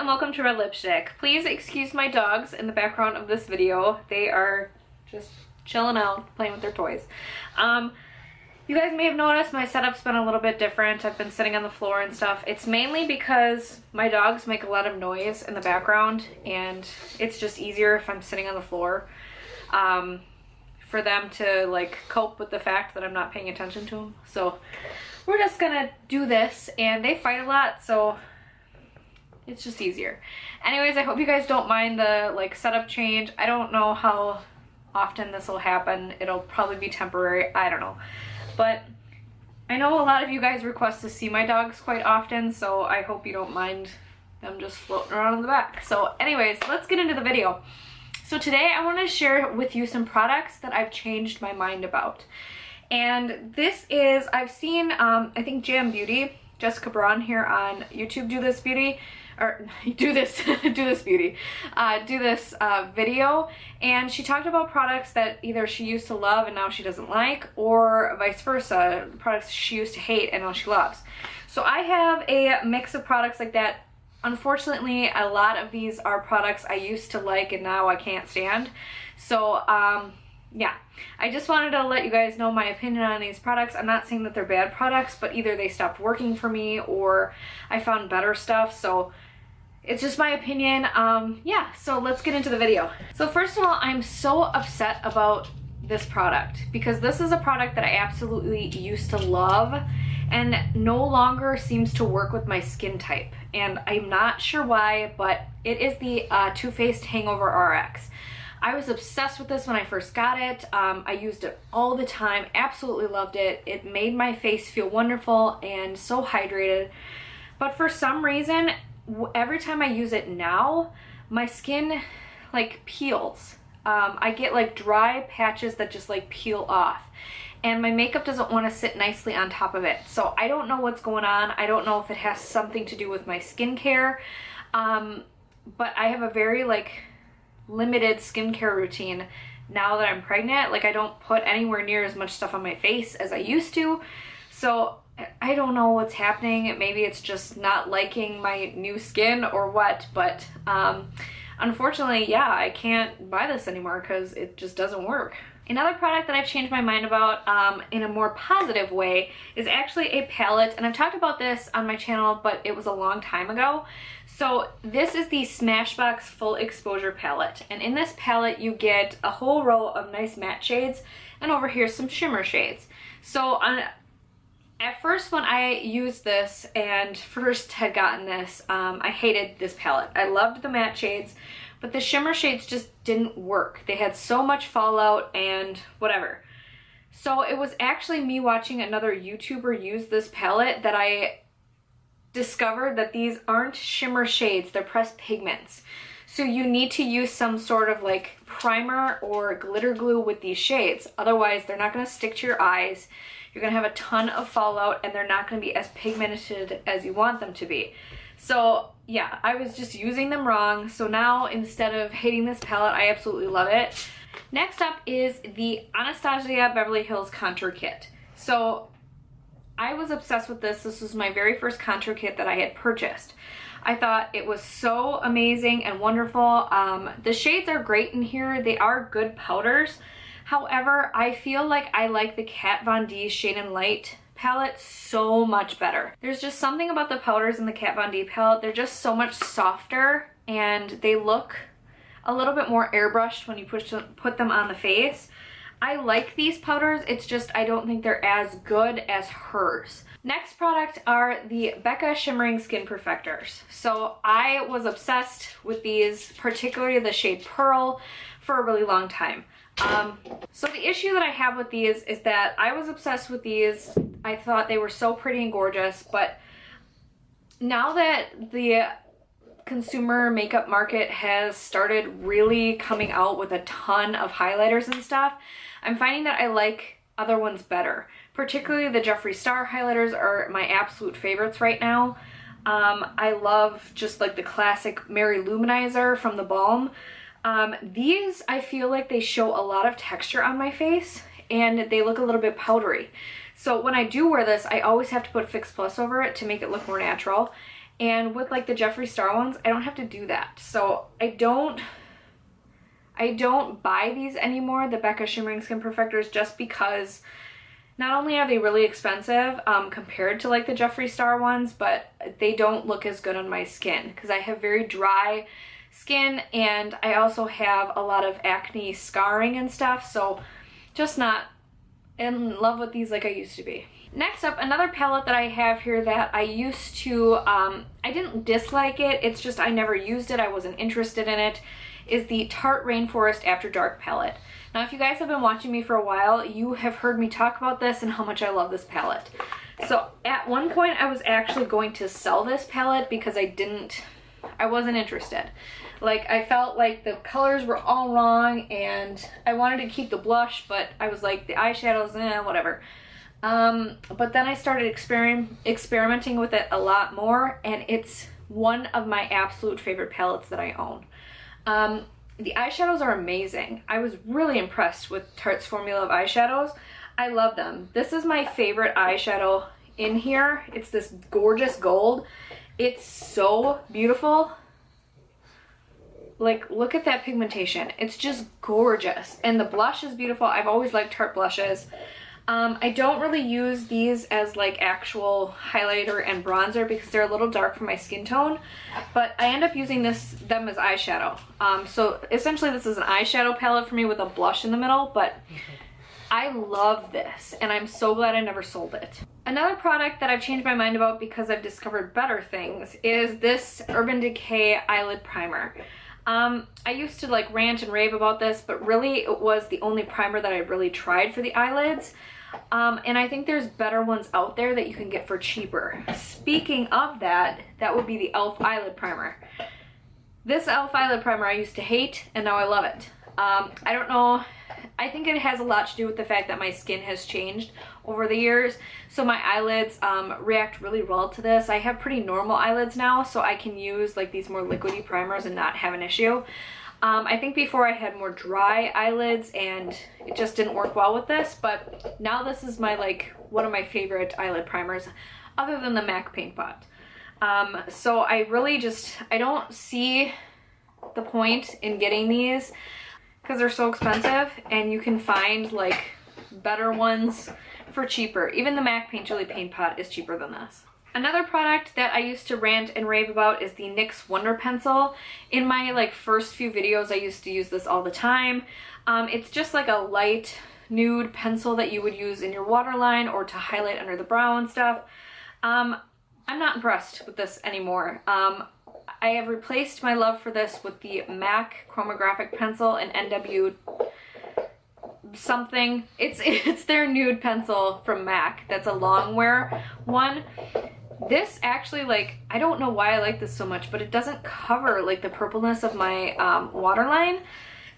welcome to Red Lipstick. Please excuse my dogs in the background of this video. They are just chilling out, playing with their toys. You guys may have noticed my setup's been a little bit different. I've been sitting on the floor and stuff. It's mainly because my dogs make a lot of noise in the background, and it's just easier if I'm sitting on the floor for them to like cope with the fact that I'm not paying attention to them. So we're just gonna do this, and they fight a lot, so it's just easier. Anyways, I hope you guys don't mind the like setup change. I don't know how often this will happen. It'll probably be temporary. I don't know. But I know a lot of you guys request to see my dogs quite often, so I hope you don't mind them just floating around in the back. So anyways, let's get into the video. So today I want to share with you some products that I've changed my mind about. And this is, I've seen, I think Jam Beauty, Jessica Braun here on YouTube do this beauty, or do this video, and she talked about products that either she used to love and now she doesn't like, or vice versa, products she used to hate and now she loves. So I have a mix of products like that. Unfortunately, a lot of these are products I used to like and now I can't stand. So yeah, I just wanted to let you guys know my opinion on these products. I'm not saying that they're bad products, but either they stopped working for me or I found better stuff. So it's just my opinion. Yeah, so let's get into the video. So first of all, I'm so upset about this product because this is a product that I absolutely used to love and no longer seems to work with my skin type. And I'm not sure why, but it is the Too Faced Hangover RX. I was obsessed with this when I first got it. I used it all the time, absolutely loved it. It made my face feel wonderful and so hydrated. But for some reason, every time I use it now, my skin like peels. I get like dry patches that just like peel off. And my makeup doesn't want to sit nicely on top of it. So I don't know what's going on. I don't know if it has something to do with my skincare. But I have a very like limited skincare routine now that I'm pregnant. Like I don't put anywhere near as much stuff on my face as I used to. So I don't know what's happening. Maybe it's just not liking my new skin or what, but unfortunately, yeah, I can't buy this anymore because it just doesn't work. Another product that I've changed my mind about in a more positive way is actually a palette, and I've talked about this on my channel, but it was a long time ago. So this is the Smashbox Full Exposure Palette, and in this palette you get a whole row of nice matte shades, and over here some shimmer shades. So at first when I used this and first had gotten this, I hated this palette. I loved the matte shades, but the shimmer shades just didn't work. They had so much fallout and whatever. So it was actually me watching another YouTuber use this palette that I discovered that these aren't shimmer shades, they're pressed pigments. So you need to use some sort of like primer or glitter glue with these shades. Otherwise, they're not gonna stick to your eyes. You're gonna have a ton of fallout and they're not gonna be as pigmented as you want them to be. So yeah, I was just using them wrong. So now instead of hating this palette, I absolutely love it. Next up is the Anastasia Beverly Hills Contour Kit. So I was obsessed with this. This was my very first contour kit that I had purchased. I thought it was so amazing and wonderful. The shades are great in here. They are good powders. However, I feel like I like the Kat Von D Shade and Light palette so much better. There's just something about the powders in the Kat Von D palette. They're just so much softer and they look a little bit more airbrushed when you put them on the face. I like these powders, it's just I don't think they're as good as hers. Next product are the Becca Shimmering Skin Perfectors. So I was obsessed with these, particularly the shade Pearl, for a really long time. So the issue that I have with these is that I was obsessed with these. I thought they were so pretty and gorgeous, but now that the consumer makeup market has started really coming out with a ton of highlighters and stuff, I'm finding that I like other ones better. Particularly the Jeffree Star highlighters are my absolute favorites right now. I love just like the classic Mary Luminizer from the Balm. These, I feel like they show a lot of texture on my face and they look a little bit powdery. So when I do wear this, I always have to put Fix Plus over it to make it look more natural. And with like the Jeffree Star ones, I don't have to do that. So I don't buy these anymore, the Becca Shimmering Skin Perfectors, just because not only are they really expensive compared to like the Jeffree Star ones, but they don't look as good on my skin because I have very dry skin and I also have a lot of acne scarring and stuff, so just not in love with these like I used to be. Next up, another palette that I have here that I used to, I didn't dislike it, it's just I never used it, I wasn't interested in it, is the Tarte Rainforest After Dark palette. Now if you guys have been watching me for a while, you have heard me talk about this and how much I love this palette. So at one point I was actually going to sell this palette because I wasn't interested. Like I felt like the colors were all wrong and I wanted to keep the blush, but I was like the eyeshadows, whatever. But then I started experimenting with it a lot more, and it's one of my absolute favorite palettes that I own. The eyeshadows are amazing. I was really impressed with Tarte's formula of eyeshadows. I love them. This is my favorite eyeshadow in here. It's this gorgeous gold. It's so beautiful. Like, look at that pigmentation. It's just gorgeous. And the blush is beautiful. I've always liked Tarte blushes. I don't really use these as like actual highlighter and bronzer because they're a little dark for my skin tone, but I end up using them as eyeshadow. So essentially this is an eyeshadow palette for me with a blush in the middle, but I love this and I'm so glad I never sold it. Another product that I've changed my mind about because I've discovered better things is this Urban Decay Eyelid Primer. I used to like rant and rave about this, but really it was the only primer that I really tried for the eyelids. And I think there's better ones out there that you can get for cheaper. Speaking of that, that would be the e.l.f. Eyelid Primer. This e.l.f. Eyelid Primer I used to hate, and now I love it. I don't know, I think it has a lot to do with the fact that my skin has changed over the years, so my eyelids react really well to this. I have pretty normal eyelids now, so I can use like these more liquidy primers and not have an issue. I think before I had more dry eyelids and it just didn't work well with this, but now this is my like one of my favorite eyelid primers other than the MAC Paint Pot. So I really I don't see the point in getting these because they're so expensive and you can find like better ones for cheaper. Even the MAC Paint Pot is cheaper than this. Another product that I used to rant and rave about is the NYX Wonder Pencil. In my like first few videos I used to use this all the time. It's just like a light nude pencil that you would use in your waterline or to highlight under the brow and stuff. I'm not impressed with this anymore. I have replaced my love for this with the MAC Chromographic Pencil and NW something. It's their nude pencil from MAC. That's a long wear one. This actually, like, I don't know why I like this so much, but it doesn't cover like the purpleness of my waterline,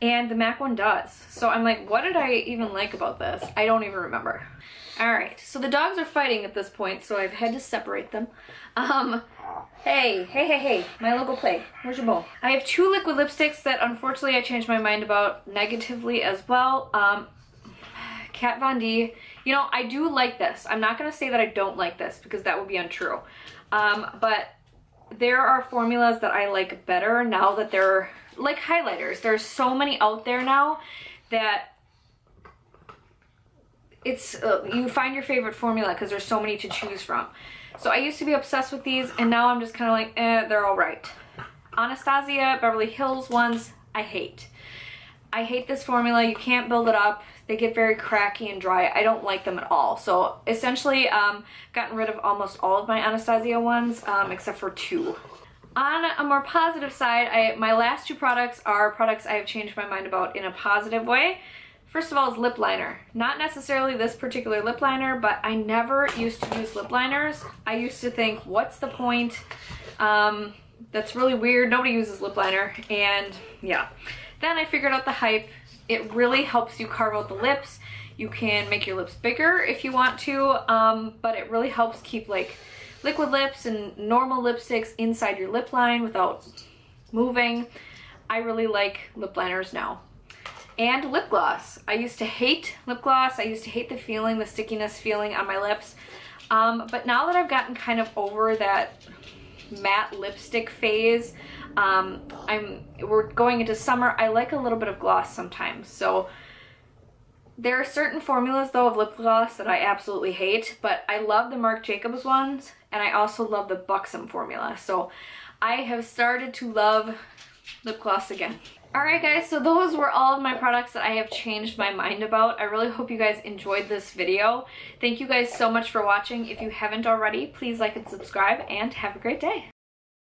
and the MAC one does. So I'm like, what did I even like about this? I don't even remember. Alright, so the dogs are fighting at this point, so I've had to separate them. Hey, Milo, go play. Where's your bowl? I have two liquid lipsticks that unfortunately I changed my mind about negatively as well. Kat Von D. You know, I do like this. I'm not going to say that I don't like this because that would be untrue. But there are formulas that I like better now that they're like highlighters. There's so many out there now that it's you find your favorite formula because there's so many to choose from. So I used to be obsessed with these and now I'm just kind of like, they're all right. Anastasia Beverly Hills ones, I hate. I hate this formula. You can't build it up. They get very cracky and dry. I don't like them at all. So essentially, gotten rid of almost all of my Anastasia ones, except for two. On a more positive side, my last two products are products I have changed my mind about in a positive way. First of all is lip liner. Not necessarily this particular lip liner, but I never used to use lip liners. I used to think, what's the point? That's really weird. Nobody uses lip liner. And yeah. Then I figured out the hype. It really helps you carve out the lips. You can make your lips bigger if you want to, but it really helps keep like liquid lips and normal lipsticks inside your lip line without moving. I really like lip liners now. And lip gloss. I used to hate lip gloss. I used to hate the feeling, the stickiness feeling on my lips. But now that I've gotten kind of over that matte lipstick phase. We're going into summer. I like a little bit of gloss sometimes. So there are certain formulas though of lip gloss that I absolutely hate, but I love the Marc Jacobs ones, and I also love the Buxom formula. So I have started to love lip gloss again. Alright guys, so those were all of my products that I have changed my mind about. I really hope you guys enjoyed this video. Thank you guys so much for watching. If you haven't already, please like and subscribe, and have a great day.